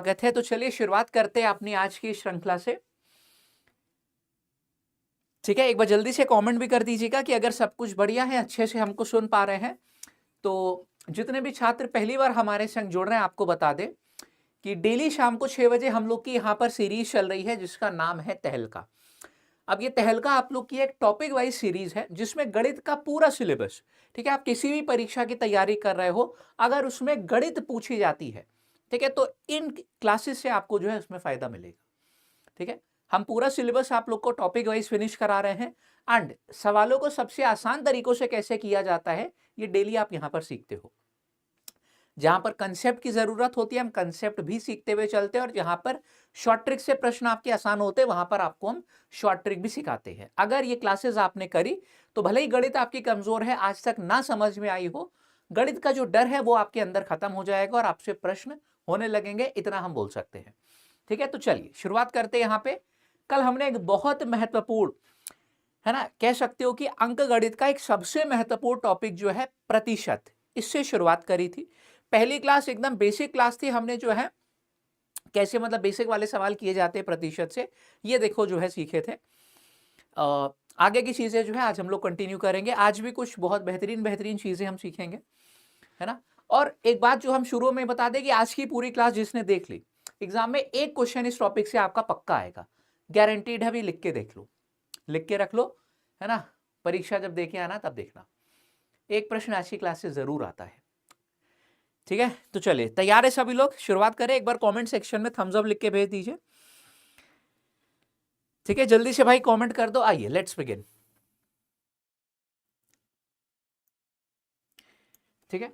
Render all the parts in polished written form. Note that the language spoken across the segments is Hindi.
स्वागत है। तो चलिए शुरुआत करते हैं अपनी आज की श्रृंखला से। ठीक है, एक बार जल्दी से कमेंट भी कर दीजिएगा कि अगर सब कुछ बढ़िया है, अच्छे से हमको सुन पा रहे हैं। तो जितने भी छात्र पहली बार हमारे संग जुड़ रहे हैं, आपको बता दें कि डेली शाम को 6 बजे हम लोग की यहाँ पर सीरीज चल रही है जिसका नाम है तहलका। अब ये तहलका आप लोग की एक टॉपिक वाइज सीरीज है जिसमें गणित का पूरा सिलेबस, ठीक है, आप किसी भी परीक्षा की तैयारी कर रहे हो, अगर उसमें गणित पूछी जाती है, ठीक है, तो इन क्लासेस से आपको जो है उसमें फायदा मिलेगा। ठीक है, हम पूरा सिलेबस आप लोग को टॉपिक वाइज फिनिश करा रहे हैं एंड सवालों को सबसे आसान तरीकों से कैसे किया जाता है ये डेली आप यहां पर सीखते हो। जहां पर कंसेप्ट की जरूरत होती है हम कंसेप्ट भी सीखते हुए चलते हैं, और जहां पर शॉर्ट ट्रिक से प्रश्न आपके आसान होते हैं वहां पर आपको हम शॉर्ट ट्रिक भी सिखाते हैं। अगर ये क्लासेस आपने करी तो भले ही गणित आपकी कमजोर है, आज तक ना समझ में आई हो, गणित का जो डर है वो आपके अंदर खत्म हो जाएगा और आपसे प्रश्न होने लगेंगे, इतना हम बोल सकते हैं। ठीक है, तो चलिए शुरुआत करते हैं। यहाँ पे कल हमने एक बहुत महत्वपूर्ण, है ना, कह सकते हो कि अंक गणित का एक सबसे महत्वपूर्ण टॉपिक जो है प्रतिशत, इससे शुरुआत करी थी। पहली क्लास एकदम बेसिक क्लास थी, हमने जो है कैसे मतलब बेसिक वाले सवाल किए जाते हैं प्रतिशत से, ये देखो जो है सीखे थे। आगे की चीजें जो है आज हम लोग कंटिन्यू करेंगे। आज भी कुछ बहुत बेहतरीन बेहतरीन चीजें हम सीखेंगे, है ना। और एक बात जो हम शुरू में बता दें कि आज की पूरी क्लास जिसने देख ली, एग्जाम में एक क्वेश्चन इस टॉपिक से आपका पक्का आएगा, गारंटीड है। भी लिख के देख लो, लिख के रख लो, है ना, परीक्षा जब देके आना तब देखना, एक प्रश्न आज की क्लास से जरूर आता है। ठीक है, तो चलिए तैयार है सभी लोग, शुरुआत करें। एक बार कमेंट सेक्शन में थम्स अप लिख के भेज दीजिए। ठीक है, जल्दी से भाई कमेंट कर दो। आइए लेट्स बिगिन। ठीक है,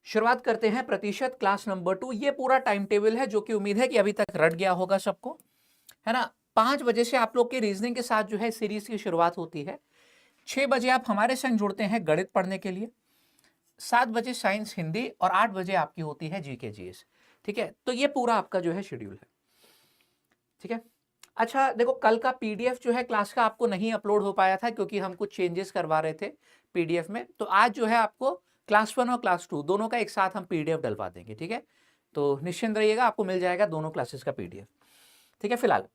शुरुआत करते हैं प्रतिशत क्लास नंबर 2। ये पूरा टाइम टेबल है जो कि उम्मीद है कि अभी तक रट गया होगा सबको, है ना। 5 बजे से आप लोग के रीजनिंग के साथ जो है सीरीज की शुरुआत होती है। 6 बजे आप हमारे संग जुड़ते हैं गणित पढ़ने के लिए, 7 बजे साइंस हिंदी, और 8 बजे आपकी होती है जीके जीएस। ठीक है, तो ये पूरा आपका जो है शेड्यूल है। ठीक है, अच्छा देखो, कल का पीडीएफ जो है क्लास का आपको नहीं अपलोड हो पाया था क्योंकि हम कुछ चेंजेस करवा रहे थे पीडीएफ में, तो आज जो है आपको क्लास 1 और क्लास 2 दोनों का एक साथ हम पीडीएफ डलवा देंगे। ठीक है, तो निश्चिंत रहिएगा, आपको मिल जाएगा दोनों क्लासेस का पीडीएफ। ठीक है, फिलहाल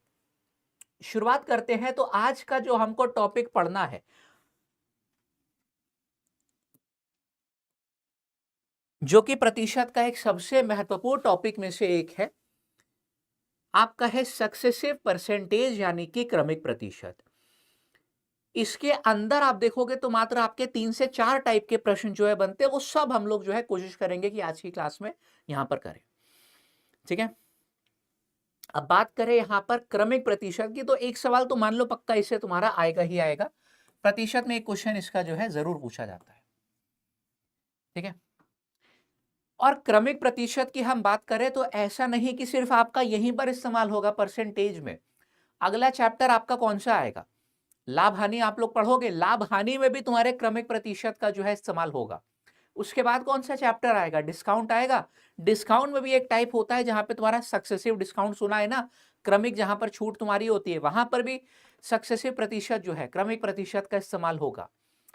शुरुआत करते हैं। तो आज का जो हमको टॉपिक पढ़ना है, जो कि प्रतिशत का एक सबसे महत्वपूर्ण टॉपिक में से एक है, आपका है सक्सेसिव परसेंटेज यानी कि क्रमिक प्रतिशत। इसके अंदर आप देखोगे तो मात्र आपके 3 से 4 टाइप के प्रश्न जो है बनते हैं, वो सब हम लोग जो है कोशिश करेंगे कि आज की क्लास में यहां पर करें। ठीक है, अब बात करें यहां पर क्रमिक प्रतिशत की, तो एक सवाल तो मान लो पक्का इससे तुम्हारा आएगा ही आएगा। प्रतिशत में एक क्वेश्चन इसका जो है जरूर पूछा जाता है। ठीक है, और क्रमिक प्रतिशत की हम बात करें तो ऐसा नहीं कि सिर्फ आपका यहीं पर इस्तेमाल होगा परसेंटेज में। अगला चैप्टर आपका कौन सा आएगा, लाभ हानि आप लोग पढ़ोगे, लाभ हानि में भी तुम्हारे क्रमिक प्रतिशत का जो है इस्तेमाल होगा। उसके बाद कौन सा चैप्टर आएगा, डिस्काउंट आएगा। डिस्काउंट में भी एक टाइप होता है जहां पे तुम्हारा सक्सेसिव डिस्काउंट सुना है ना, क्रमिक जहां पर छूट तुम्हारी होती है, वहां पर भी सक्सेसिव प्रतिशत जो है क्रमिक प्रतिशत का इस्तेमाल होगा।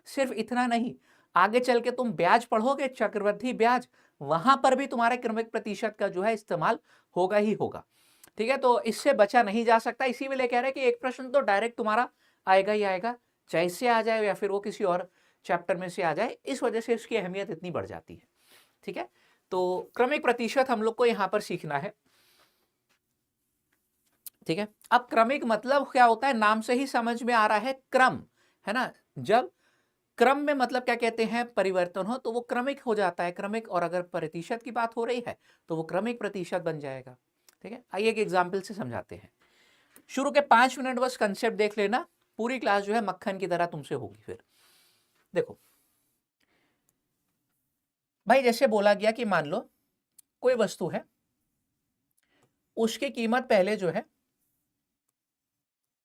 सिर्फ इतना नहीं, आगे चल के तुम ब्याज पढ़ोगे, चक्रवृद्धि ब्याज, वहां पर भी तुम्हारे क्रमिक प्रतिशत का जो है इस्तेमाल होगा ही होगा। ठीक है, तो इससे बचा नहीं जा सकता। इसी में ले कह रहे हैं कि एक प्रश्न तो डायरेक्ट तुम्हारा आएगा ही आएगा, चाहे इससे आ जाए या फिर वो किसी और चैप्टर में से आ जाए, इस वजह से इसकी अहमियत इतनी बढ़ जाती है। ठीक है, तो क्रमिक प्रतिशत हम लोग को यहां पर सीखना है। ठीक है, अब क्रमिक मतलब क्या होता है, नाम से ही समझ में आ रहा है, क्रम, है ना। जब क्रम में मतलब क्या कहते हैं, परिवर्तन हो तो वो क्रमिक हो जाता है, क्रमिक। और अगर प्रतिशत की बात हो रही है तो वो क्रमिक प्रतिशत बन जाएगा। ठीक है, आइए एक एग्जाम्पल से समझाते हैं। शुरू के 5 मिनट बस कंसेप्ट देख लेना, पूरी क्लास जो है मक्खन की तरह तुमसे होगी। फिर देखो भाई, जैसे बोला गया कि मान लो कोई वस्तु है, उसकी कीमत पहले जो है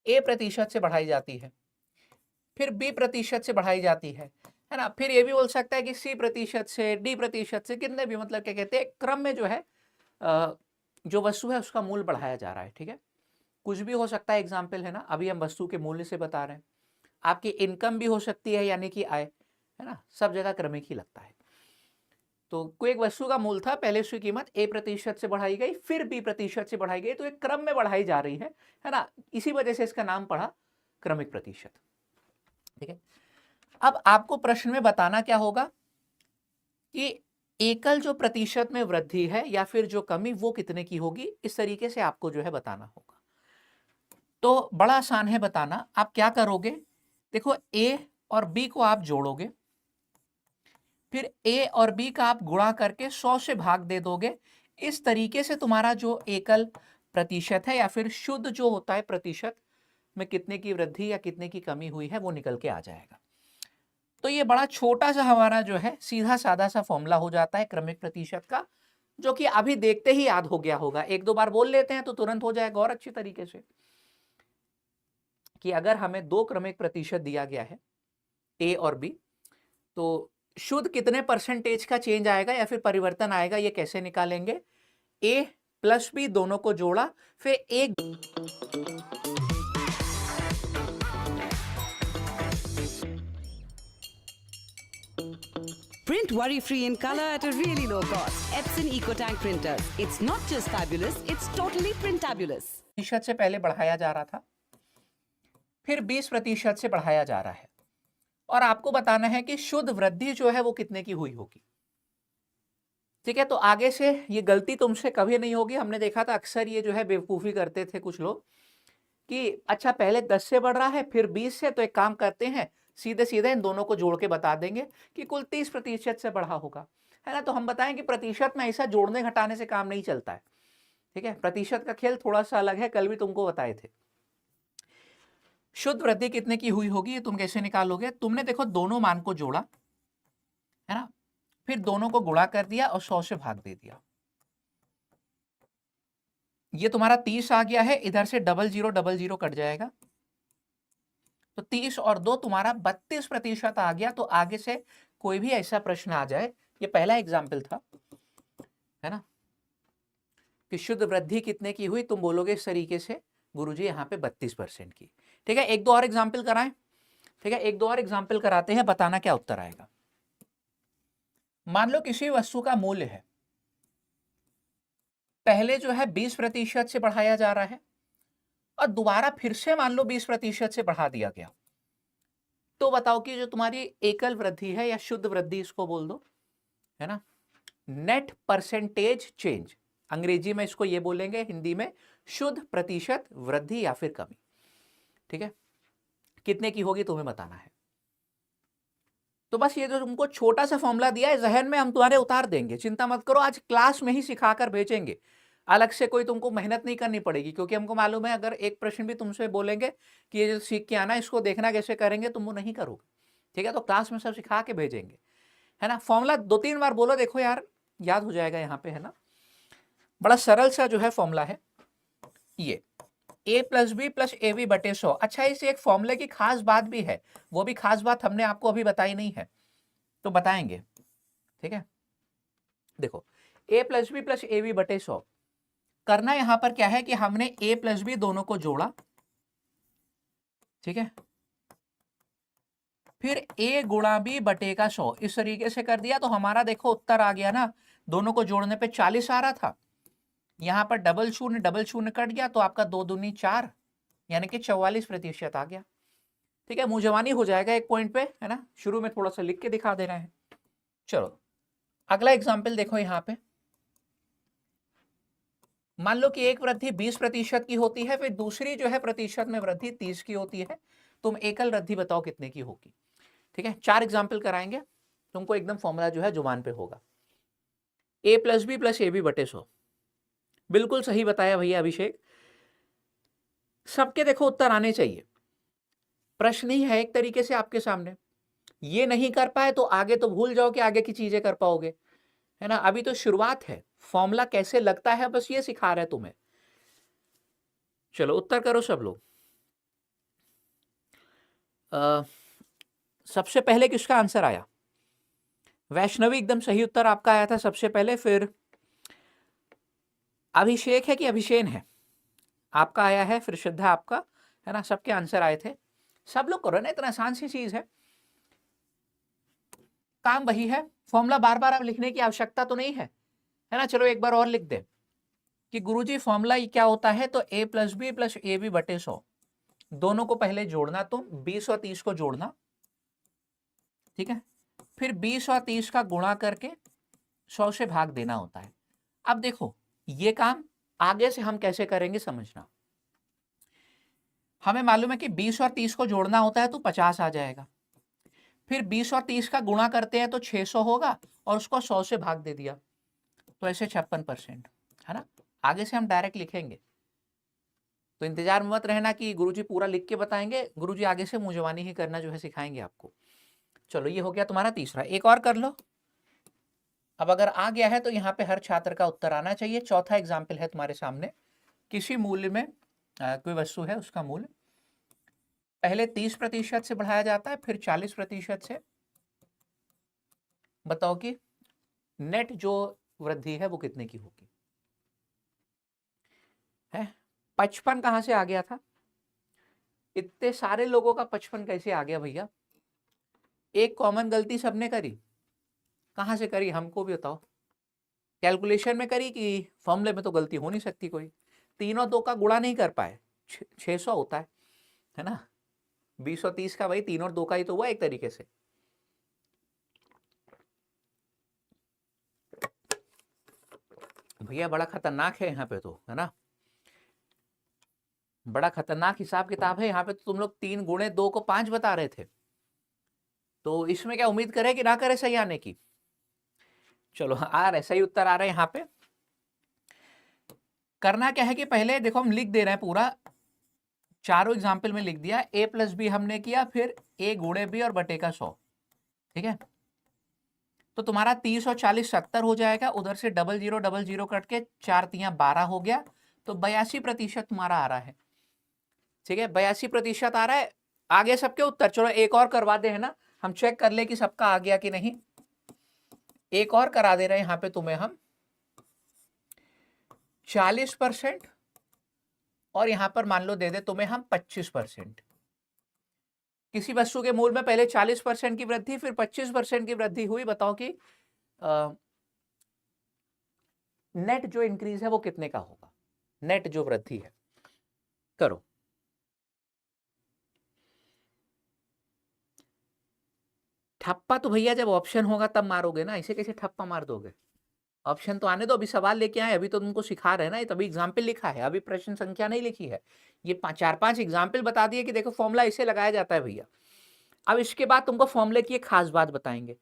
A% से बढ़ाई जाती है, फिर B% से बढ़ाई जाती है ना, फिर ये भी बोल सकता है कि C% से, D% से, कितने भी मतलब क्या कहते हैं, क्रम में जो है जो वस्तु है उसका मूल्य बढ़ाया जा रहा है। ठीक है, कुछ भी हो सकता है, एग्जाम्पल है ना, अभी हम वस्तु के मूल्य से बता रहे हैं। आपकी इनकम भी हो सकती है यानी कि आय, है ना, सब जगह क्रमिक ही लगता है। तो कोई एक वस्तु का मूल था, पहले उसकी कीमत A% से बढ़ाई गई, फिर B% से बढ़ाई गई, तो एक क्रम में बढ़ाई जा रही है ना। इसी वजह से इसका नाम पड़ा क्रमिक प्रतिशत। ठीक है, अब आपको प्रश्न में बताना क्या होगा कि एकल जो प्रतिशत में वृद्धि है या फिर जो कमी वो कितने की होगी, इस तरीके से आपको जो है बताना होगा। तो बड़ा आसान है बताना। आप क्या करोगे, देखो A और B को आप जोड़ोगे, फिर A और B का आप गुणा करके 100 से भाग दे दोगे। इस तरीके से तुम्हारा जो एकल प्रतिशत है या फिर शुद्ध जो होता है प्रतिशत में कितने की वृद्धि या कितने की कमी हुई है वो निकल के आ जाएगा। तो ये बड़ा छोटा सा हमारा जो है सीधा साधा सा फॉर्मूला हो जाता है क्रमिक प्रतिशत का, जो कि अभी देखते ही याद हो गया होगा। एक दो बार बोल लेते हैं तो तुरंत हो जाएगा और अच्छी तरीके से, कि अगर हमें दो क्रमिक प्रतिशत दिया गया है A और B, तो शुद्ध कितने परसेंटेज का चेंज आएगा या फिर परिवर्तन आएगा, ये कैसे निकालेंगे। A प्लस B दोनों को जोड़ा, फिर एक Print worry-free in color at a really low cost. Epson EcoTank printers. It's not just fabulous, it's totally printabulous. प्रतिशत से पहले बढ़ाया जा रहा था, फिर 20% से बढ़ाया जा रहा है, और आपको बताना है कि शुद्ध वृद्धि जो है वो कितने की हुई होगी। ठीक है, तो आगे से ये गलती तुमसे कभी नहीं होगी। हमने देखा था अक्सर ये जो है बेवकूफ़ी करते थे कुछ लोग कि अच्छा पहले 10 से बढ़ रहा है फिर 20 से, तो एक काम करते हैं सीधे सीधे इन दोनों को जोड़ के बता देंगे कि कुल 30% से बढ़ा होगा, है ना। तो हम बताएं कि प्रतिशत में ऐसा जोड़ने घटाने से काम नहीं चलता है। ठीक है, प्रतिशत का खेल थोड़ा सा अलग है, कल भी तुमको बताए थे। शुद्ध वृद्धि कितने की हुई होगी ये तुम कैसे निकालोगे। तुमने देखो दोनों मान को जोड़ा, है ना, फिर दोनों को गुणा कर दिया और 100 से भाग दे दिया। ये तुम्हारा 30 आ गया है, इधर से 0000 कट जाएगा, तो 30 और 2 तुम्हारा 32% आ गया। तो आगे से कोई भी ऐसा प्रश्न आ जाए, ये पहला एग्जाम्पल था, है ना, कि शुद्ध वृद्धि कितने की हुई, तुम बोलोगे इस तरीके से गुरुजी यहाँ पे 32% की। ठीक है, एक दो और एग्जाम्पल कराएं। ठीक है, एक दो और एग्जाम्पल कराते हैं, बताना क्या उत्तर आएगा। मान लो किसी वस्तु का मूल्य है, पहले जो है 20% से बढ़ाया जा रहा है और दोबारा फिर से मान लो 20% से बढ़ा दिया गया, तो बताओ कि जो तुम्हारी एकल वृद्धि है या शुद्ध वृद्धि इसको बोल दो, है ना, नेट परसेंटेज चेंज, अंग्रेजी में इसको ये बोलेंगे, हिंदी में शुद्ध प्रतिशत वृद्धि या फिर कमी। ठीक है, कितने की होगी तुम्हें बताना है। तो बस ये जो तुमको छोटा सा फॉर्मूला दिया है जहन में हम तुम्हारे उतार देंगे, चिंता मत करो, आज क्लास में ही सिखाकर भेजेंगे, अलग से कोई तुमको मेहनत नहीं करनी पड़ेगी, क्योंकि हमको मालूम है अगर एक प्रश्न भी तुमसे बोलेंगे कि ये जो सीख के आना इसको देखना कैसे करेंगे, तुम वो नहीं करोगे। ठीक है, तो क्लास में सब सिखा के भेजेंगे, है ना। फॉर्मूला 2-3 बार बोलो, देखो यार याद हो जाएगा यहाँ पे, है ना। बड़ा सरल सा जो है फॉर्मूला है ये, a plus B plus A B बटे 100। अच्छा, इस एक फॉर्मूले की खास बात भी है, वो भी खास बात हमने आपको अभी बताई नहीं है, तो बताएंगे। ठीक है, देखो a plus B plus A B बटे 100 करना यहां पर क्या है कि हमने a प्लस बी दोनों को जोड़ा, ठीक है, फिर a गुणा बी बटे का 100 इस तरीके से कर दिया, तो हमारा देखो उत्तर आ गया ना, दोनों को जोड़ने पे 40 आ रहा था, यहां पर डबल शून्य कट गया, तो आपका 2 दूनी 4 यानी कि 44% आ गया। ठीक है, मुंह जवानी हो जाएगा एक पॉइंट पे, है ना, शुरू में थोड़ा सा लिख के दिखा दे रहे हैं। चलो अगला एग्जाम्पल देखो, यहां पे मान लो कि एक वृद्धि 20% की होती है, फिर दूसरी जो है प्रतिशत में वृद्धि 30 की होती है, तुम एकल वृद्धि बताओ कितने की होगी। ठीक है, 4 एग्जाम्पल कराएंगे, तुमको एकदम फॉर्मूला जो है जुबान पे होगा। a plus B plus A B बटे 100, बिल्कुल सही बताया भैया अभिषेक। सबके देखो उत्तर आने चाहिए, प्रश्न ही है एक तरीके से आपके सामने। ये नहीं कर पाए तो आगे तो भूल जाओ कि आगे की चीजें कर पाओगे, है ना। अभी तो शुरुआत है, फॉर्मूला कैसे लगता है बस ये सिखा रहे तुम्हें। चलो उत्तर करो सब लोग। सबसे पहले किसका आंसर आया? वैष्णवी एकदम सही उत्तर आपका आया था सबसे पहले, फिर अभिषेक है कि अभिषेन है आपका आया है, फिर श्रद्धा आपका, है ना, सबके आंसर आए थे। सब लोग करो ना, इतना आसान सी चीज है। काम वही है, फॉर्मूला बार बार अब लिखने की आवश्यकता तो नहीं है ना। चलो एक बार और लिख दे कि गुरुजी फॉर्मूला क्या होता है, तो a plus B plus A B बटे 100, दोनों को पहले जोड़ना, तुम 20 और 30 को जोड़ना, ठीक है, फिर 20 और 30 का गुणा करके 100 से भाग देना होता है। अब देखो ये काम आगे से हम कैसे करेंगे समझना। हमें मालूम है कि 20 और 30 को जोड़ना होता है तो 50 आ जाएगा, फिर 20 और 30 का गुणा करते हैं तो 600 होगा और उसको 100 से भाग दे दिया, तो ऐसे 56%, है ना। आगे से हम डायरेक्ट लिखेंगे, तो इंतजार में मत रहना कि गुरुजी पूरा लिख के बताएंगे, गुरुजी आगे से मुंह जवानी ही करना जो है सिखाएंगे आपको। चलो ये हो गया तुम्हारा तीसरा, एक और कर लो। अब अगर आ गया है तो यहाँ पे हर छात्र का उत्तर आना चाहिए। चौथा एग्जाम्पल है तुम्हारे सामने, किसी मूल्य में कोई वस्तु है, उसका मूल्य पहले 30% से बढ़ाया जाता है, फिर 40% से। बताओ कि नेट जो वृद्धि है वो कितने की होगी। है 55 कहां से आ गया था, इतने सारे लोगों का 55 कैसे आ गया भैया। एक कॉमन गलती सबने करी, कहां से करी हमको भी बताओ। कैलकुलेशन में करी कि फॉर्मूले में, तो गलती हो नहीं सकती कोई। 3 और 2 का गुणा नहीं कर पाए, 600 होता है ना। 20 और 30 का भाई 3 और 2 का ही तो हुआ एक तरीके से। भैया बड़ा खतरनाक है यहाँ पे तो, है ना, बड़ा खतरनाक हिसाब किताब है यहाँ पे। तो तुम लोग 3 गुणे 2 को 5 बता रहे थे, तो इसमें क्या उम्मीद करें कि ना करे सही आने की। चलो आ रहे सही उत्तर आ रहे हैं यहाँ पे। करना क्या है कि पहले देखो हम लिख दे रहे हैं पूरा, चारों एग्जाम्पल में लिख दिया, a प्लस बी हमने किया, फिर a गुणे बी और बटे का 100, ठीक है। तो तुम्हारा 30 और 40 70 हो जाएगा, उधर से डबल जीरो कट के 4 तियां 12 हो गया, तो 82% तुम्हारा आ रहा है, ठीक है। 82% आ रहा है। आगे सबके उत्तर, चलो एक और करवा दे, है ना, हम चेक कर ले कि सबका आ गया कि नहीं। एक और करा दे रहे हैं यहाँ पे तुम्हें हम, 40% और यहां पर मान लो दे दे तुम्हें हम 25%। किसी वस्तु के मूल्य में पहले 40% की वृद्धि, फिर 25% की वृद्धि हुई। बताओ कि नेट जो इंक्रीज है वो कितने का होगा, नेट जो वृद्धि है। करो, ठप्पा तो भैया जब ऑप्शन होगा तब मारोगे ना, इसे कैसे ठप्पा मार दोगे। ऑप्शन तो आने दो, अभी सवाल लेके आए, अभी तो तुमको सिखा रहे हैं ना, तभी एग्जाम्पल लिखा है, अभी प्रश्न संख्या नहीं लिखी है। ये 4-5 एग्जाम्पल बता दिए कि देखो फॉर्मूला इसे लगाया जाता है भैया। अब इसके बाद तुमको फॉर्मूले की एक खास बात बताएंगे।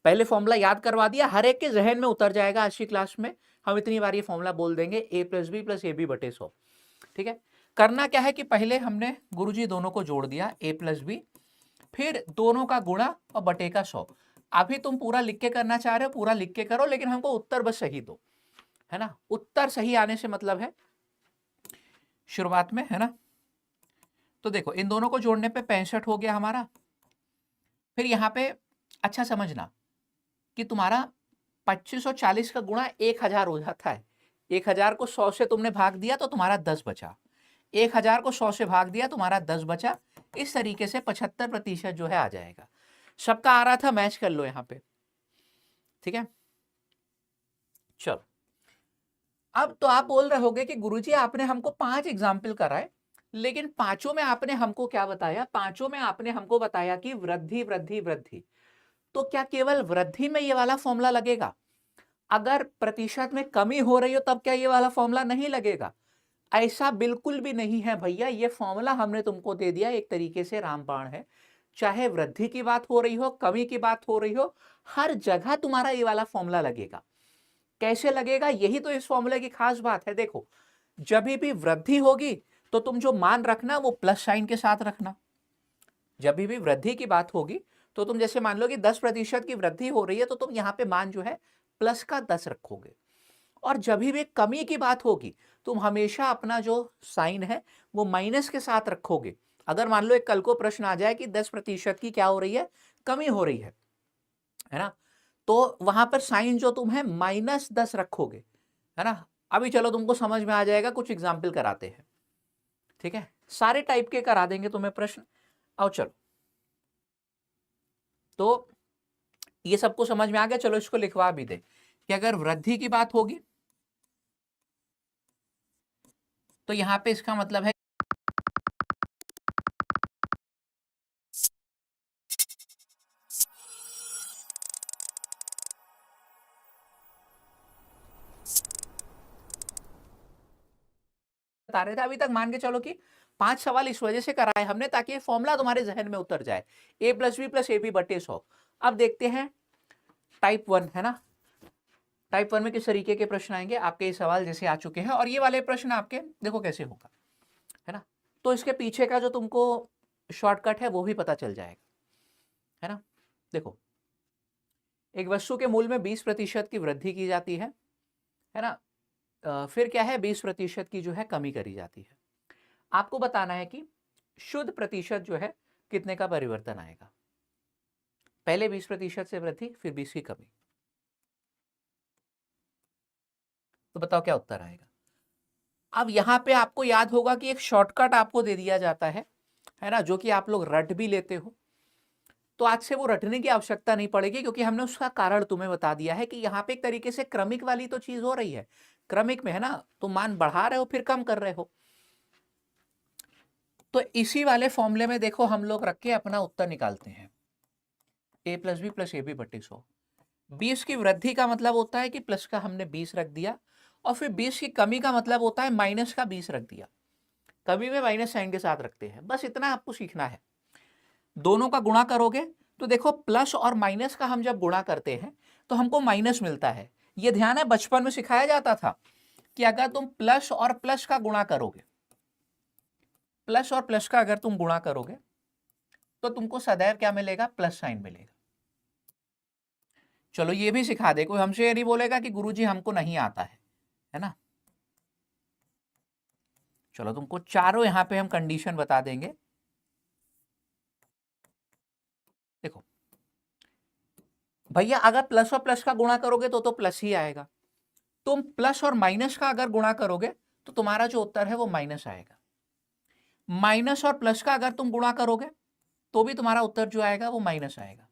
पहले फॉर्मूला याद करवा दिया, हर एक के जहन में उतर जाएगा। आज की क्लास में हम इतनी बार ये फॉर्मूला बोल देंगे, a plus B plus A B बटे 100, ठीक है। करना क्या है कि पहले हमने गुरुजी दोनों को जोड़ दिया, a प्लस बी, फिर दोनों का गुणा और बटे का 100। अभी तुम पूरा लिख के करना चाह रहे हो, पूरा लिख के करो, लेकिन हमको उत्तर बस सही दो, है ना। उत्तर सही आने से मतलब है शुरुआत में, है ना। तो देखो इन दोनों को जोड़ने पे 65 हो गया हमारा। फिर यहाँ पे अच्छा समझना कि तुम्हारा 25 और 40 का गुणा 1000 हो जाता है। 1000 को 100 से तुमने भाग दिया तो तुम्हारा 10 बचा, 1000 को 100 से भाग दिया तुम्हारा 10 बचा। इस तरीके से 75% जो है आ जाएगा। सबका आ रहा था, मैच कर लो यहाँ पे, ठीक है। चलो अब तो आप बोल रहे होगे कि गुरुजी आपने हमको 5 एग्जाम्पल कराए, लेकिन पांचों में आपने हमको क्या बताया, पांचों में आपने हमको बताया कि वृद्धि वृद्धि वृद्धि। तो क्या केवल वृद्धि में ये वाला फॉर्मूला लगेगा? अगर प्रतिशत में कमी हो रही हो तब क्या ये वाला फॉर्मूला नहीं लगेगा? ऐसा बिल्कुल भी नहीं है भैया। ये फॉर्मूला हमने तुमको दे दिया, एक तरीके से रामबाण है। चाहे वृद्धि की बात हो रही हो, कमी की बात हो रही हो, हर जगह तुम्हारा ये वाला फॉर्मूला लगेगा। कैसे लगेगा, यही तो इस फॉर्मूले की खास बात है। देखो जब भी वृद्धि होगी तो तुम जो मान रखना वो प्लस साइन के साथ रखना। जब भी वृद्धि की बात होगी तो तुम जैसे मान लो कि 10% की वृद्धि हो रही है तो तुम यहां पे मान जो है प्लस का 10 रखोगे। और जब भी कमी की बात होगी तुम हमेशा अपना जो साइन है वो माइनस के साथ रखोगे। अगर मान लो एक कल को प्रश्न आ जाए कि 10% की क्या हो रही है, कमी हो रही है ना, तो वहां पर साइन जो तुम है -10 रखोगे, है ना। अभी चलो तुमको समझ में आ जाएगा, कुछ एग्जाम्पल कराते हैं, ठीक है। सारे टाइप के करा देंगे तुम्हें प्रश्न। आओ चलो, तो ये सबको समझ में आ गया? चलो इसको लिखवा भी दे कि अगर वृद्धि की बात होगी तो यहां पे इसका मतलब है बता रहे थे अभी तक, मान के चलो कि 5 सवाल इस वजह से कराए हमने ताकि ये फॉर्मूला तुम्हारे जहन में उतर जाए, a plus B plus A B बटे 100। अब देखते हैं टाइप 1, है ना। टाइप 1 में किस तरीके के प्रश्न आएंगे आपके, ये सवाल जैसे आ चुके हैं और ये वाले प्रश्न आपके देखो कैसे होगा, है ना। तो इसके पीछे का जो तुमको शॉर्टकट है वो भी पता चल जाएगा, है ना। देखो, एक वस्तु के मूल्य में 20% की वृद्धि की जाती है ना। फिर क्या है, 20% की जो है कमी करी जाती है। आपको बताना है कि शुद्ध प्रतिशत जो है कितने का परिवर्तन आएगा। पहले 20% से वृद्धि, फिर 20 की कमी। तो बताओ क्या उत्तर आएगा। अब यहां पे आपको याद होगा कि एक शॉर्टकट आपको दे दिया जाता है ना, जो कि आप लोग रट भी लेते हो। तो आज से वो रटने की आवश्यकता नहीं पड़ेगी क्योंकि हमने उसका कारण तुम्हें बता दिया है कि यहाँ पे एक तरीके से क्रमिक वाली तो चीज हो रही है। क्रमिक में है ना, तो मान बढ़ा रहे हो फिर कम कर रहे हो। तो इसी वाले फॉर्मूले में देखो हम लोग रख के अपना उत्तर निकालते हैं, a plus B plus A B बटे 100। 20 की वृद्धि का मतलब होता है कि प्लस का हमने 20 रख दिया, और फिर 20 की कमी का मतलब होता है माइनस का 20 रख दिया। कमी में माइनस साइन के साथ रखते हैं, बस इतना आपको सीखना है। दोनों का गुणा करोगे तो देखो प्लस और माइनस का हम जब गुणा करते हैं तो हमको माइनस मिलता है। ये ध्यान है, बचपन में सिखाया जाता था कि अगर तुम प्लस और प्लस का गुणा करोगे, प्लस और प्लस का अगर तुम गुणा करोगे तो तुमको सदैव क्या मिलेगा, प्लस साइन मिलेगा। चलो ये भी सिखा दे, कोई हमसे ये नहीं बोलेगा कि गुरुजी हमको नहीं आता है ना। चलो तुमको चारों यहां पे हम कंडीशन बता देंगे। देखो भैया, अगर प्लस और प्लस का गुणा करोगे तो प्लस ही आएगा। तुम प्लस और माइनस का अगर गुणा करोगे तो तुम्हारा जो उत्तर है वो माइनस आएगा। माइनस और प्लस का अगर तुम गुणा करोगे तो भी तुम्हारा उत्तर जो आएगा वो माइनस आएगा।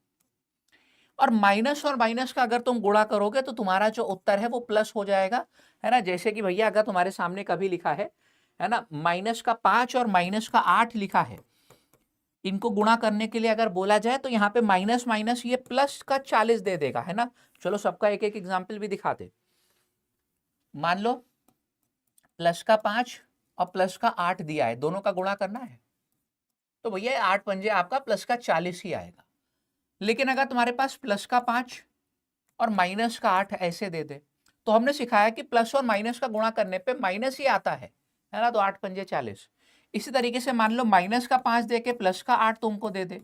और माइनस का अगर तुम गुणा करोगे तो तुम्हारा जो उत्तर है वो प्लस हो जाएगा, है ना। जैसे कि भैया अगर तुम्हारे सामने कभी लिखा है ना, माइनस का 5 और माइनस का 8 लिखा है, इनको गुणा करने के लिए अगर बोला जाए तो यहाँ पे माइनस माइनस ये प्लस का 40 दे देगा, है ना। चलो सबका एक एक एग्जाम्पल भी दिखाते। मान लो प्लस का 5 और प्लस का 8 दिया है, दोनों का गुणा करना है, तो भैया 8 पंजे आपका प्लस का 40 ही आएगा। लेकिन अगर तुम्हारे पास प्लस का 5 और माइनस का 8 ऐसे दे दे, तो हमने सिखाया कि प्लस और माइनस का गुणा करने पे माइनस ही आता है ना, तो 8 पंजे 40। इसी तरीके से मान लो माइनस का 5 दे के प्लस का 8 तुमको दे दे,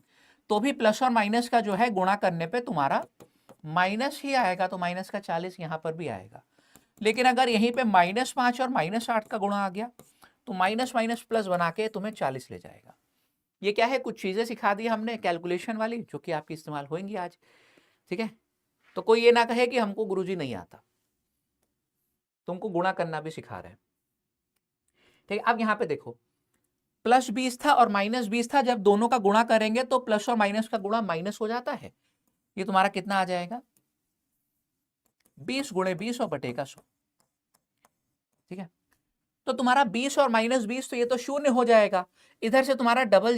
तो भी प्लस और माइनस का जो है गुणा करने पे तुम्हारा माइनस ही आएगा, तो माइनस का 40 यहां पर भी आएगा। लेकिन अगर यहीं पे -5 और -8 का गुणा आ गया तो माइनस माइनस प्लस बना के तुम्हें 40 ले जाएगा। ये क्या है, कुछ चीजें सिखा दी हमने कैलकुलेशन वाली जो कि आपकी इस्तेमाल होंगी आज, ठीक है। तो कोई ये ना कहे कि हमको गुरुजी नहीं आता, तुमको गुणा करना भी सिखा रहे हैं, ठीक है। अब यहां पे देखो प्लस 20 था और माइनस 20 था, जब दोनों का गुणा करेंगे तो प्लस और माइनस का गुणा माइनस हो जाता है। ये तुम्हारा कितना आ जाएगा, 20 गुणे 20 और बटे का 100, ठीक है। तो तुम्हारा 20 और -20 तो ये तो शून्य हो जाएगा। इधर से तुम्हारा डबल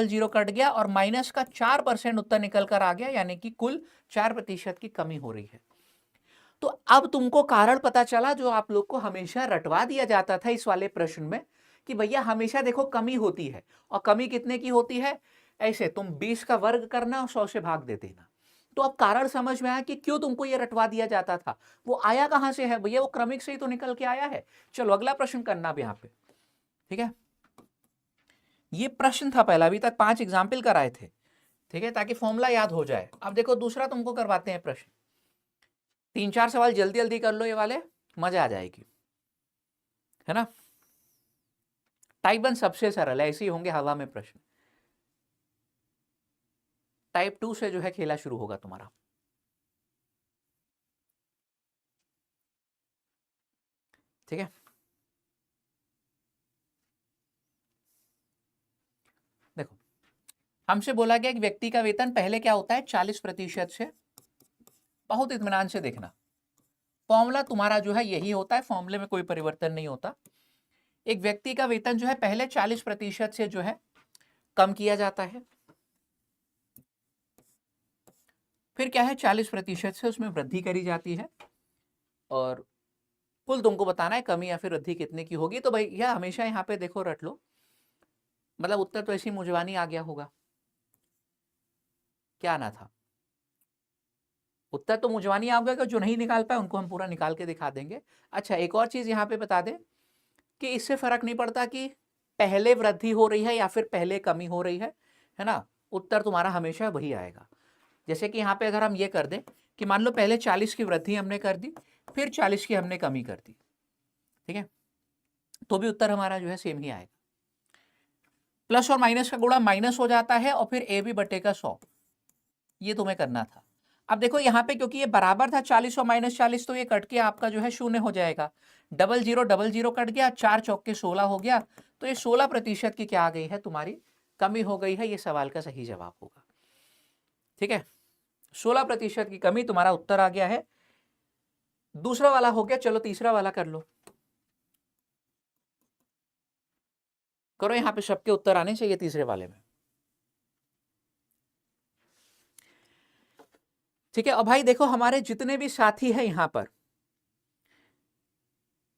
जीरो कट गया और माइनस का 4% उत्तर निकल कर आ गया, यानी कि कुल 4% की कमी हो रही है। तो अब तुमको कारण पता चला जो आप लोग को हमेशा रटवा दिया जाता था इस वाले प्रश्न में, कि भैया हमेशा देखो कमी होती है, और कमी कितने की होती है, ऐसे तुम 20 का वर्ग करना और 100 से भाग दे देना। तो अब कारण समझ में आया कि क्यों तुमको ये रटवा दिया जाता था। वो आया कहां से है भैया, वो क्रमिक से ही तो निकल के आया है। चलो अगला प्रश्न करना अब यहां पे, ठीक है। ये प्रश्न था पहला, अभी तक 5 एग्जाम्पल कराए थे, ठीक है, ताकि फॉर्मूला याद हो जाए। अब देखो दूसरा तुमको करवाते हैं प्रश्न, 3-4 सवाल जल्दी जल्दी कर लो, ये वाले मजा आ जाएगी, है ना। टाइप 1 सबसे सरल है, ऐसे ही होंगे हवा में प्रश्न। टाइप 2 से जो है खेला शुरू होगा तुम्हारा, ठीक है। देखो हमसे बोला गया कि व्यक्ति का वेतन पहले क्या होता है, 40% से बहुत इत्मीनान से देखना। फॉर्मूला तुम्हारा जो है यही होता है, फॉर्मूले में कोई परिवर्तन नहीं होता। एक व्यक्ति का वेतन जो है पहले 40% से जो है कम किया जाता है, फिर क्या है 40% से उसमें वृद्धि करी जाती है, और कुल तुमको बताना है कमी या फिर वृद्धि कितने की होगी। तो भैया हमेशा यहाँ पे देखो रट लो, मतलब उत्तर तो ऐसी मुजवानी आ गया होगा, क्या ना था, उत्तर तो मुजवानी आ गया। जो नहीं निकाल पाए उनको हम पूरा निकाल के दिखा देंगे। अच्छा, एक और चीज यहाँ पे बता दें कि इससे फर्क नहीं पड़ता कि पहले वृद्धि हो रही है या फिर पहले कमी हो रही है ना, उत्तर तुम्हारा हमेशा वही आएगा। जैसे कि यहाँ पे अगर हम ये कर दें कि मान लो पहले 40 की वृद्धि हमने कर दी, फिर 40 की हमने कमी कर दी, ठीक है, तो भी उत्तर हमारा जो है सेम ही आएगा। प्लस और माइनस का गुणा माइनस हो जाता है और फिर ए बी बटे का 100, ये तुम्हें करना था। अब देखो यहाँ पे क्योंकि ये बराबर था 40 और -40, तो ये कट के आपका जो है 0 हो जाएगा। 00 कट गया, 4 चौके 16 हो गया, तो ये 16% की क्या आ गई है तुम्हारी कमी हो गई है। ये सवाल का सही जवाब होगा, ठीक है, 16% की कमी तुम्हारा उत्तर आ गया है। दूसरा वाला हो गया, चलो तीसरा वाला कर लो, करो, यहाँ पे सबके उत्तर आने चाहिए तीसरे वाले में, ठीक है। अब भाई देखो हमारे जितने भी साथी हैं यहाँ पर,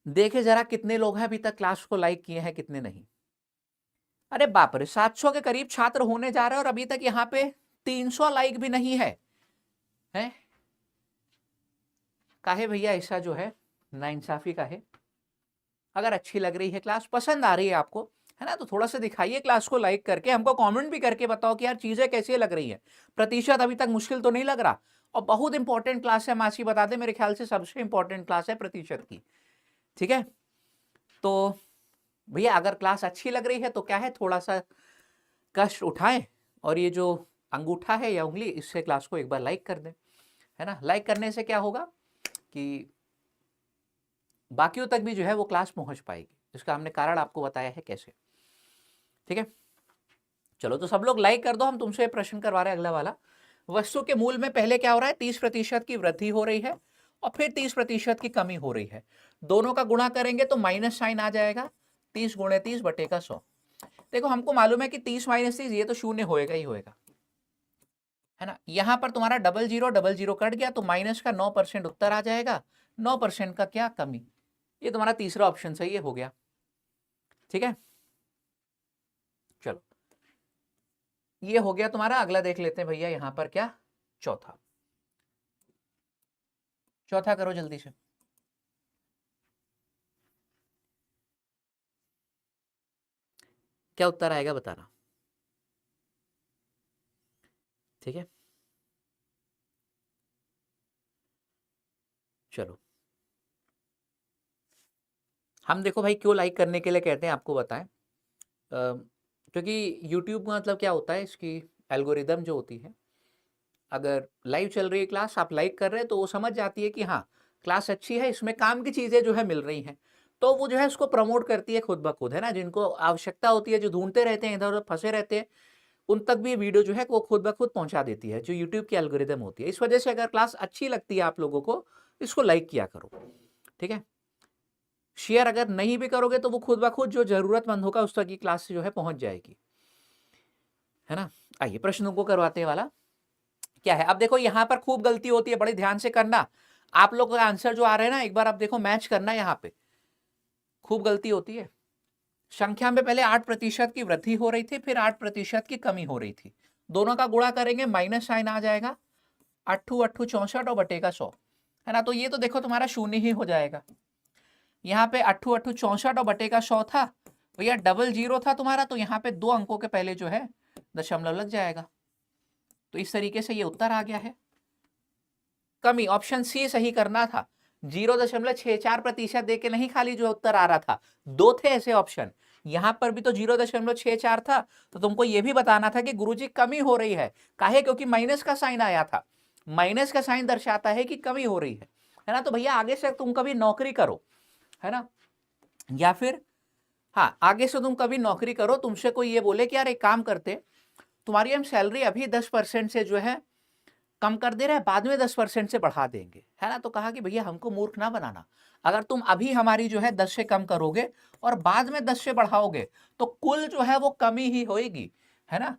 देखे जरा कितने लोग हैं अभी तक क्लास को लाइक किए हैं, कितने नहीं। अरे बाप रे, 700 के करीब छात्र होने जा रहे हैं और अभी तक यहाँ पे 300 लाइक भी नहीं है, हैं? काहे भैया ऐसा जो है नाइंसाफी का है। अगर अच्छी लग रही है क्लास, पसंद आ रही है आपको, है ना, तो थोड़ा सा दिखाइए क्लास को लाइक करके, हमको कमेंट भी करके बताओ कि यार चीजें कैसी लग रही है। प्रतिशत अभी तक मुश्किल तो नहीं लग रहा, और बहुत इंपॉर्टेंट क्लास है, मासी बता दे, मेरे ख्याल से सबसे इंपॉर्टेंट क्लास है प्रतिशत की, ठीक है। तो भैया अगर क्लास अच्छी लग रही है तो क्या है, थोड़ा सा कष्ट उठाएं और ये जो अंगूठा है या उंगली, इससे क्लास को एक बार लाइक कर दें, है ना। लाइक करने से क्या होगा कि बाकियों तक भी जो है वो क्लास पहुंच पाएगी। इसका हमने कारण आपको बताया है कैसे, ठीक है। चलो तो सब लोग लाइक कर दो। हम तुमसे प्रश्न करवा रहे हैं अगला वाला। वस्तु के मूल्य में पहले क्या हो रहा है, 30% की वृद्धि हो रही है और फिर 30% की कमी हो रही है। दोनों का गुणा करेंगे तो माइनस साइन आ जाएगा, 30 × 30 बटे का 100। देखो हमको मालूम है कि 30 - 30 ये तो 0 होएगा ही होएगा, है ना। यहां पर तुम्हारा 00 कट गया तो माइनस का 9% उत्तर आ जाएगा। 9% का क्या कमी, ये तुम्हारा तीसरा ऑप्शन सही है, हो गया, ठीक है। चलो ये हो गया तुम्हारा। अगला देख लेते हैं भैया यहां पर क्या, चौथा। चौथा करो जल्दी से। क्या उत्तर आएगा बताना, ठीक है। चलो हम देखो भाई क्यों लाइक करने के लिए कहते हैं आपको बताएं, क्योंकि YouTube का मतलब क्या होता है, इसकी एल्गोरिदम जो होती है, अगर लाइव चल रही है क्लास, आप लाइक कर रहे हैं तो वो समझ जाती है कि हाँ क्लास अच्छी है, इसमें काम की चीजें जो है मिल रही हैं, तो वो जो है उसको प्रमोट करती है खुद ब खुद, है ना। जिनको आवश्यकता होती है, जो ढूंढते रहते हैं, इधर उधर फंसे रहते हैं, उन तक भी वीडियो जो है वो खुद ब खुद पहुंचा देती है, जो यूट्यूब की एल्गोरिदम होती है। इस वजह से अगर क्लास अच्छी लगती है आप लोगों को, इसको लाइक किया करो, ठीक है। शेयर अगर नहीं भी करोगे तो वो खुद ब खुद जो जरूरतमंद होगा उस तक की क्लास जो है पहुंच जाएगी, है ना। आइए प्रश्नों को करवाते वाला क्या है। अब देखो यहां पर खूब गलती होती है, बड़े ध्यान से करना। आप लोग का आंसर जो आ रहे हैं ना, एक बार आप देखो मैच करना, यहाँ पे खूब गलती होती है। संख्या में पहले 8% की वृद्धि हो रही थी, फिर 8% की कमी हो रही थी। दोनों का गुणा करेंगे माइनस साइन आ जाएगा, 8 × 8 = 64 और बटे का 100, है ना। तो ये तो देखो तुम्हारा 0 ही हो जाएगा। यहाँ पे 8 × 8 = 64 और बटे का 100 था भैया, 00 था तुम्हारा, तो यहाँ पे 2 अंकों के पहले जो है दशमलव लग जाएगा। तो इस तरीके से ये उत्तर आ गया है। कमी ऑप्शन सी सही करना था, 0.64% दे के नहीं खाली जो उत्तर आ रहा था, 2 थे ऐसे ऑप्शन, यहां पर भी तो 0.64 था। तो तुमको ये भी बताना था कि गुरुजी कमी हो रही है, काहे, क्योंकि माइनस का साइन आया था। माइनस का साइन दर्शाता है कि कमी हो रही है ना। तो भैया आगे से तुम कभी नौकरी करो, है ना, या फिर हाँ आगे से तुम कभी नौकरी करो, तुमसे कोई ये बोले कि यार एक काम करते, तुम्हारी हम सैलरी अभी 10% से जो है कम कर दे रहे हैं, बाद में 10% से बढ़ा देंगे, है ना। तो कहा कि भैया हमको मूर्ख ना बनाना, अगर तुम अभी हमारी जो है 10 से कम करोगे और बाद में 10 से बढ़ाओगे तो कुल जो है वो कमी ही होगी, है ना।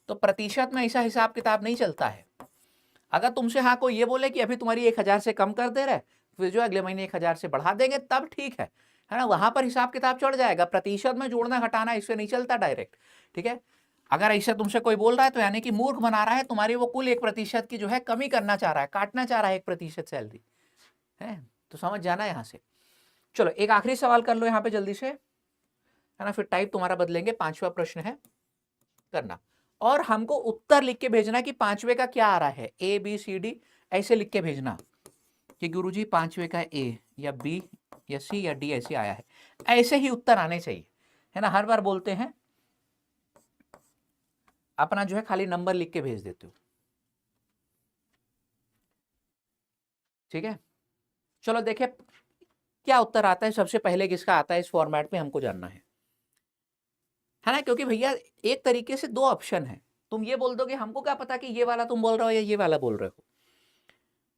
तो प्रतिशत में ऐसा हिसाब किताब नहीं चलता है। अगर तुमसे हाँ कोई ये बोले कि अभी तुम्हारी 1000 से कम कर दे रहे, फिर जो अगले महीने 1000 से बढ़ा देंगे, तब ठीक है ना, वहां पर हिसाब किताब चढ़ जाएगा। प्रतिशत में जोड़ना घटाना इससे नहीं चलता डायरेक्ट, ठीक है। अगर ऐसा तुमसे कोई बोल रहा है तो यानी कि मूर्ख बना रहा है, तुम्हारी वो कुल 1% की जो है कमी करना चाह रहा है, काटना चाह रहा है 1% सैलरी, है। तो समझ जाना यहां से। चलो एक आखिरी सवाल कर लो यहाँ पे जल्दी से, है ना, फिर टाइप तुम्हारा बदलेंगे। 5वां प्रश्न है करना, और हमको उत्तर लिख के भेजना कि 5वें का क्या आ रहा है, A B C D ऐसे लिख के भेजना कि गुरुजी 5वें का A या B या C या D ऐसे आया है, ऐसे ही उत्तर आने चाहिए, है ना। हर बार बोलते हैं अपना जो है खाली नंबर लिख के भेज देते हो, ठीक है। चलो देखे क्या उत्तर आता है, सबसे पहले किसका आता है इस फॉर्मेट में हमको जानना है ना। क्योंकि भैया एक तरीके से 2 ऑप्शन है, तुम ये बोल दोगे हमको क्या पता कि ये वाला तुम बोल रहे हो या ये वाला बोल रहे हो।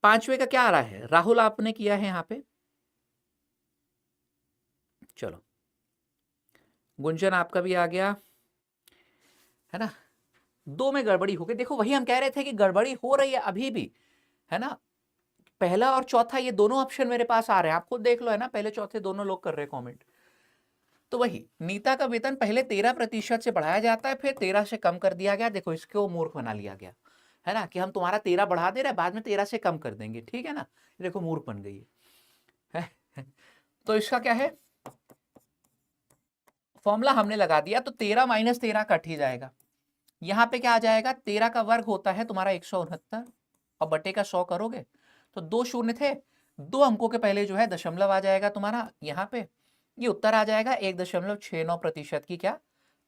5वें का क्या आ रहा है, राहुल आपने किया है यहाँ पे, चलो गुंजन आपका भी आ गया, है ना। 2 में गड़बड़ी हो गई, देखो वही हम कह रहे थे कि गड़बड़ी हो रही है अभी भी, है ना। पहला और चौथा ये दोनों ऑप्शन मेरे पास आ रहे हैं, आप खुद देख लो, है ना, पहले चौथे दोनों लोग कर रहे हैं कमेंट। तो वही नीता का वेतन पहले 13% से बढ़ाया जाता है, फिर 13 से कम कर दिया गया। देखो इसको मूर्ख बना लिया गया, है ना, कि हम तुम्हारा 13 बढ़ा दे रहे हैं, बाद में 13 से कम कर देंगे, ठीक है ना। देखो मूर्ख बन गई है। तो इसका क्या है, फॉर्मूला हमने लगा दिया, तो 13 माइनस 13 कट ही जाएगा। यहाँ पे क्या आ जाएगा, 13 का वर्ग होता है तुम्हारा 169 और बटे का 100 करोगे तो 2 शून्य थे, 2 अंकों के पहले जो है दशमलव आ जाएगा तुम्हारा यहाँ पे, ये उत्तर आ जाएगा 1.69% की क्या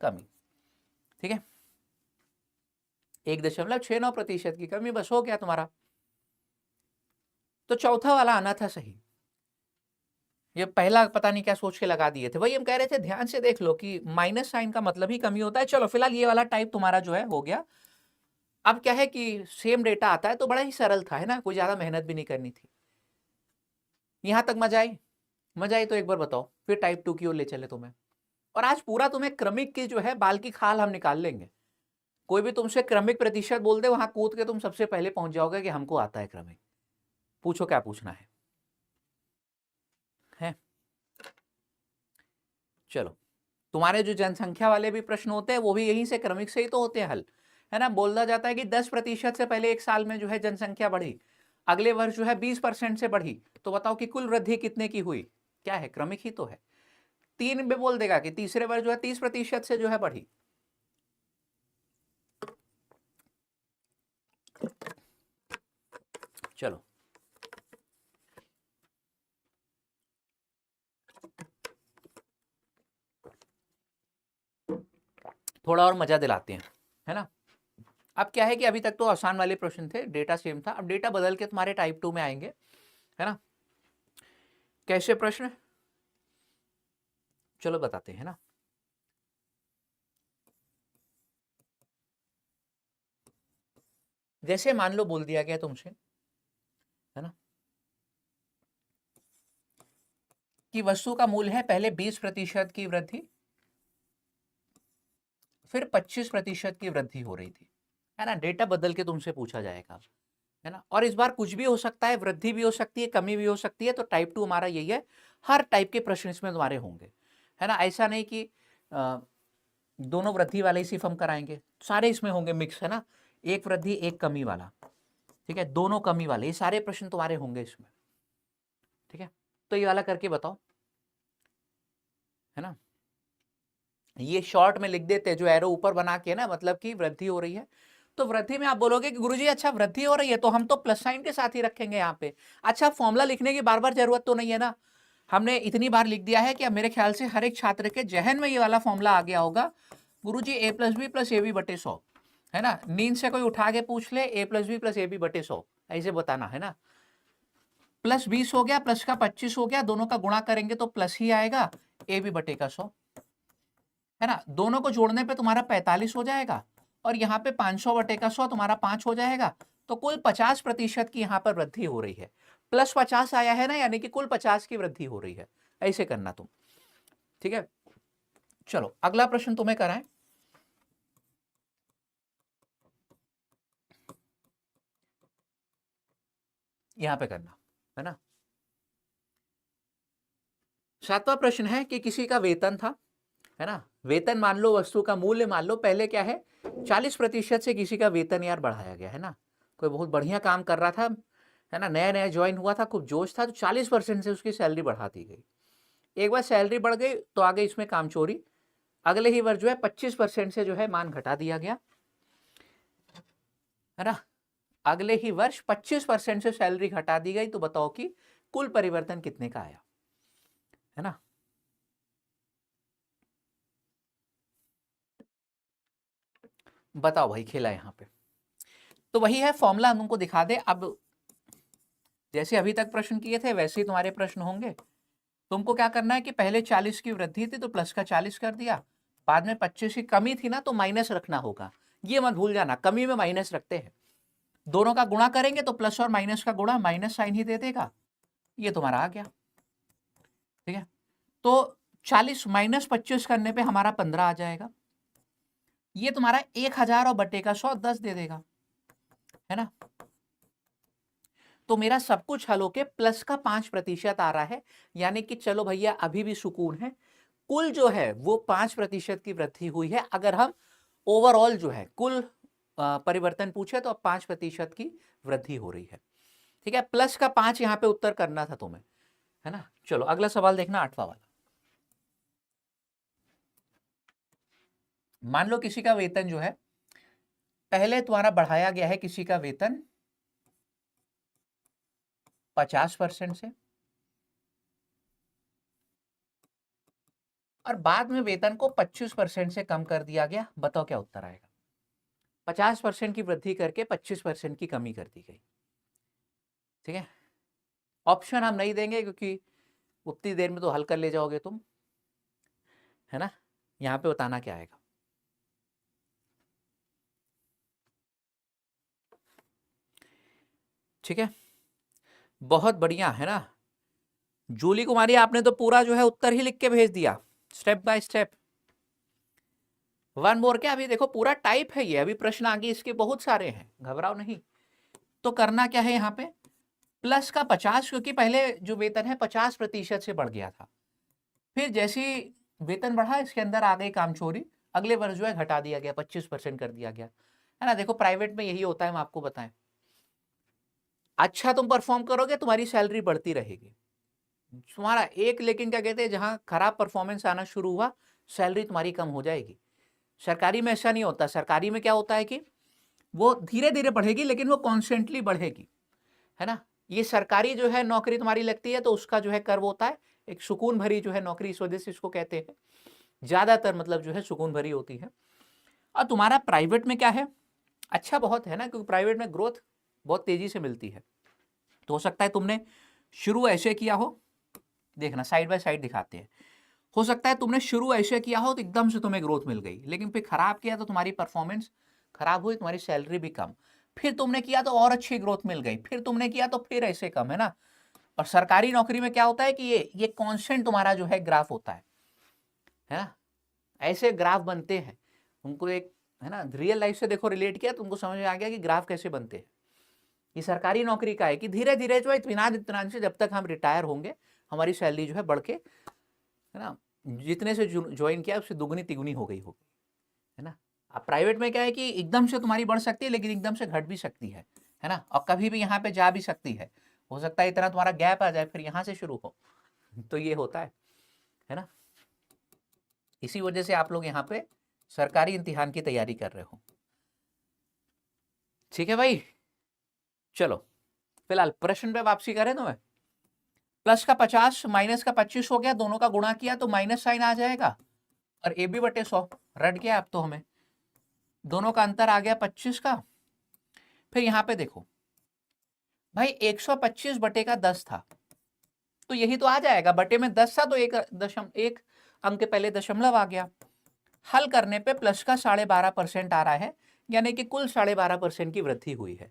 कमी, ठीक है। 1.69% की कमी, बस हो गया तुम्हारा। तो चौथा वाला आना था सही, ये पहला पता नहीं क्या सोच के लगा दिए थे। वही हम कह रहे थे ध्यान से देख लो कि माइनस साइन का मतलब ही कमी होता है। चलो फिलहाल ये वाला टाइप तुम्हारा जो है हो गया। अब क्या है कि सेम डेटा आता है तो बड़ा ही सरल था, है ना, कोई ज्यादा मेहनत भी नहीं करनी थी। यहां तक मजा आई, मजा आई तो एक बार बताओ, फिर टाइप 2 की ओर ले चले तुम्हें। और आज पूरा तुम्हें क्रमिक की जो है बाल की खाल हम निकाल लेंगे। कोई भी तुमसे क्रमिक प्रतिशत बोल दे, वहां कूद के तुम सबसे पहले पहुंच जाओगे कि हमको आता है क्रमिक। पूछो क्या पूछना है। चलो तुम्हारे जो जनसंख्या वाले भी प्रश्न होते हैं वो भी यहीं से क्रमिक से ही तो होते हैं हल, है ना। बोला जाता है कि 10% से पहले एक साल में जो है जनसंख्या बढ़ी, अगले वर्ष जो है 20% से बढ़ी, तो बताओ कि कुल वृद्धि कितने की हुई, क्या है, क्रमिक ही तो है। 3 में बोल देगा कि तीसरे वर्ष जो है 30% से जो है बढ़ी। चलो थोड़ा और मजा दिलाते हैं, है ना। अब क्या है कि अभी तक तो आसान वाले प्रश्न थे, डेटा सेम था, अब डेटा बदल के तुम्हारे टाइप 2 में आएंगे, है ना। कैसे प्रश्न, चलो बताते हैं ना। जैसे मान लो बोल दिया गया तुमसे, है ना, कि वस्तु का मूल्य है पहले 20% की वृद्धि, फिर 25% की वृद्धि हो रही थी, है ना। डेटा बदल के तुमसे पूछा जाएगा, है ना। और इस बार कुछ भी हो सकता है, वृद्धि भी हो सकती है, कमी भी हो सकती है। तो टाइप 2 हमारा यही है, हर टाइप के प्रश्न इसमें तुम्हारे होंगे, है ना। ऐसा नहीं कि दोनों वृद्धि वाले ही सिर्फ हम कराएंगे, सारे इसमें होंगे मिक्स, है ना। एक वृद्धि एक कमी वाला, ठीक है, दोनों कमी वाले, ये सारे प्रश्न तुम्हारे होंगे इसमें, ठीक है। तो ये वाला करके बताओ, है ना। ये शॉर्ट में लिख देते हैं, जो एरो ऊपर बना के ना, मतलब कि वृद्धि हो रही है। तो वृद्धि में आप बोलोगे कि गुरुजी अच्छा वृद्धि हो रही है तो हम तो प्लस साइन के साथ ही रखेंगे यहाँ पे। अच्छा फॉर्मूला लिखने की बार बार जरूरत तो नहीं है ना, हमने इतनी बार लिख दिया है कि अब मेरे ख्याल से हर एक छात्र के जहन में ये वाला फॉर्मूला आ गया होगा, गुरुजी a + b + ab / 100, है ना। नींद से कोई उठा के पूछ ले a + b + ab / 100 ऐसे बताना, है ना। प्लस 20 हो गया, प्लस का 25 हो गया, दोनों का गुणा करेंगे तो प्लस ही आएगा, ab / 100, है ना। दोनों को जोड़ने पे तुम्हारा 45 हो जाएगा, और यहाँ पे 500 / 100 तुम्हारा 5 हो जाएगा, तो कुल 50% की यहाँ पर वृद्धि हो रही है। +50 आया है ना, यानी कि कुल 50 की वृद्धि हो रही है। ऐसे करना तुम, ठीक है। चलो अगला प्रश्न तुम्हें कराएं। यहां पे करना है ना। 7वां प्रश्न है कि किसी का वेतन था, है ना। वेतन मान लो, वस्तु का मूल्य मान लो, पहले क्या है 40% से किसी का वेतन यार बढ़ाया गया है ना। कोई बहुत बढ़िया काम कर रहा था, है ना, नया नया ज्वाइन हुआ था, खूब जोश था, तो 40% से उसकी सैलरी बढ़ा दी गई। एक बार सैलरी बढ़ गई तो आगे इसमें कामचोरी। अगले ही वर्ष जो है 25% से जो है मान घटा दिया गया, है ना। अगले ही वर्ष 25% से सैलरी घटा दी गई, तो बताओ कि कुल परिवर्तन कितने का आया, है ना। बताओ भाई, खेला यहां पे। तो वही है फॉर्मूला, हम तुमको दिखा दे। अब जैसे अभी तक प्रश्न किए थे वैसे ही तुम्हारे प्रश्न होंगे। तुमको क्या करना है कि पहले 40 की वृद्धि थी तो प्लस का 40 कर दिया, बाद में 25 की कमी थी ना तो माइनस रखना होगा। ये मत भूल जाना, कमी में माइनस रखते हैं। दोनों का गुणा करेंगे तो प्लस और माइनस का गुणा माइनस साइन ही दे देगा। ये तुम्हारा आ गया, ठीक है। तो 40 माइनस 25 करने पे हमारा 15 आ जाएगा। ये तुम्हारा 1000 और बटे का 100 10 दे देगा, है ना। तो मेरा सब कुछ हल होके प्लस का 5% आ रहा है, यानी कि चलो भैया अभी भी सुकून है। कुल जो है वो 5% की वृद्धि हुई है। अगर हम ओवरऑल जो है कुल परिवर्तन पूछे तो अब 5% की वृद्धि हो रही है, ठीक है। प्लस का 5 यहां पे उत्तर करना था तुम्हें, है ना। चलो अगला सवाल देखना, 8वां वाला। मान लो किसी का वेतन जो है पहले तुम्हारा बढ़ाया गया है, किसी का वेतन 50% से, और बाद में वेतन को 25% से कम कर दिया गया। बताओ क्या उत्तर आएगा। 50% की वृद्धि करके 25% की कमी कर दी गई, ठीक है। ऑप्शन हम नहीं देंगे क्योंकि उतनी देर में तो हल कर ले जाओगे तुम, है ना। यहां पे बताना क्या आएगा। ठीक है, बहुत बढ़िया, है ना। जूली कुमारी, आपने तो पूरा जो है उत्तर ही लिख के भेज दिया, step by step. One more क्या, अभी देखो पूरा टाइप है ये, अभी प्रश्न आगे इसके बहुत सारे हैं, घबराओ नहीं। तो करना क्या है यहाँ पे, प्लस का 50, क्योंकि पहले जो वेतन है 50% से बढ़ गया था। फिर जैसी वेतन बढ़ा इसके अंदर आ गई कामचोरी, अगले वर्ष जो है घटा दिया गया, 25% कर दिया गया, है ना। देखो प्राइवेट में यही होता है, हम आपको बताएं। अच्छा तुम परफॉर्म करोगे तुम्हारी सैलरी बढ़ती रहेगी। तुम्हारा एक, लेकिन क्या कहते हैं, जहां खराब परफॉर्मेंस आना शुरू हुआ सैलरी तुम्हारी कम हो जाएगी। सरकारी में ऐसा नहीं होता। सरकारी में क्या होता है कि वो धीरे धीरे बढ़ेगी लेकिन वो कॉन्स्टेंटली बढ़ेगी, है ना। ये सरकारी जो है नौकरी तुम्हारी लगती है तो उसका जो है कर्व होता है, एक सुकून भरी जो है नौकरी, इस वजह से इसको कहते हैं ज्यादातर, मतलब जो है सुकून भरी होती है। और तुम्हारा प्राइवेट में क्या है, अच्छा बहुत है ना, क्योंकि प्राइवेट में ग्रोथ बहुत तेजी से मिलती है। तो हो सकता है तुमने शुरू ऐसे किया हो, देखना साइड बाय साइड दिखाते हैं। हो सकता है तुमने शुरू ऐसे किया हो तो एकदम से तुम्हें ग्रोथ मिल गई, लेकिन फिर खराब किया तो तुम्हारी परफॉर्मेंस खराब हुई, तुम्हारी सैलरी भी कम। फिर तुमने किया तो और अच्छी ग्रोथ मिल गई, फिर तुमने किया तो फिर ऐसे कम, है ना। और सरकारी नौकरी में क्या होता है कि ये कांस्टेंट तुम्हारा जो है ग्राफ होता है ना। ऐसे ग्राफ बनते हैं। तुमको एक, है ना, रियल लाइफ से देखो रिलेट किया, तुमको समझ में आ गया कि ग्राफ कैसे बनते हैं। ये सरकारी नौकरी का है कि धीरे धीरे जो है इत्मीनान इत्मीनान से जब तक हम रिटायर होंगे हमारी सैलरी जो है बढ़ के, है ना, जितने से ज्वाइन किया उससे दुगनी तिगुनी हो गई होगी, है ना। अब प्राइवेट में क्या है कि एकदम से तुम्हारी बढ़ सकती है लेकिन एकदम से घट भी सकती है ना, और कभी भी यहाँ पे जा भी सकती है। हो सकता है इतना तुम्हारा गैप आ जाए फिर यहाँ से शुरू हो। तो ये होता है ना। इसी वजह से आप लोग यहाँ पे सरकारी इम्तिहान की तैयारी कर रहे हो, ठीक है भाई। चलो फिलहाल प्रश्न पे वापसी करें तो मैं, प्लस का 50 माइनस का 25 हो गया, दोनों का गुणा किया तो माइनस साइन आ जाएगा, और ए बी बटे 100 रट गया। अब तो हमें दोनों का अंतर आ गया 25 का। फिर यहां पे देखो भाई 125 बटे का 10 था, तो यही तो आ जाएगा, बटे में 10 था तो एक अंक के पहले दशमलव आ गया। हल करने पे प्लस का 12.5% आ रहा है, यानी कि कुल 12.5% की वृद्धि हुई है।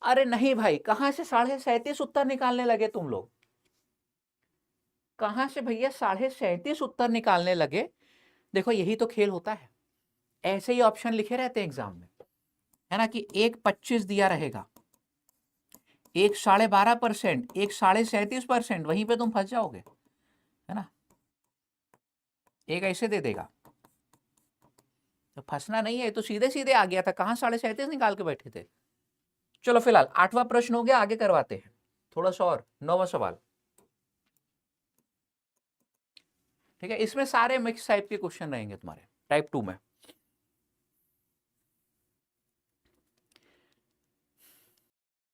अरे नहीं भाई, कहां से 37.5 उत्तर निकालने लगे तुम लोग? कहां से भैया 37.5 उत्तर निकालने लगे? देखो यही तो खेल होता है, ऐसे ही ऑप्शन लिखे रहते हैं एग्जाम में, है ना, कि एक 25 दिया रहेगा, एक 12.5%, एक 37.5%, वहीं पे तुम फंस जाओगे, है ना। एक ऐसे दे देगा, तो फंसना नहीं है, तो सीधे सीधे आ गया था, कहां 37.5 निकाल के बैठे थे। चलो फिलहाल 8वां प्रश्न हो गया, आगे करवाते हैं थोड़ा सा और। 9वां सवाल, ठीक है, इसमें सारे मिक्स टाइप के क्वेश्चन रहेंगे तुम्हारे टाइप 2 में।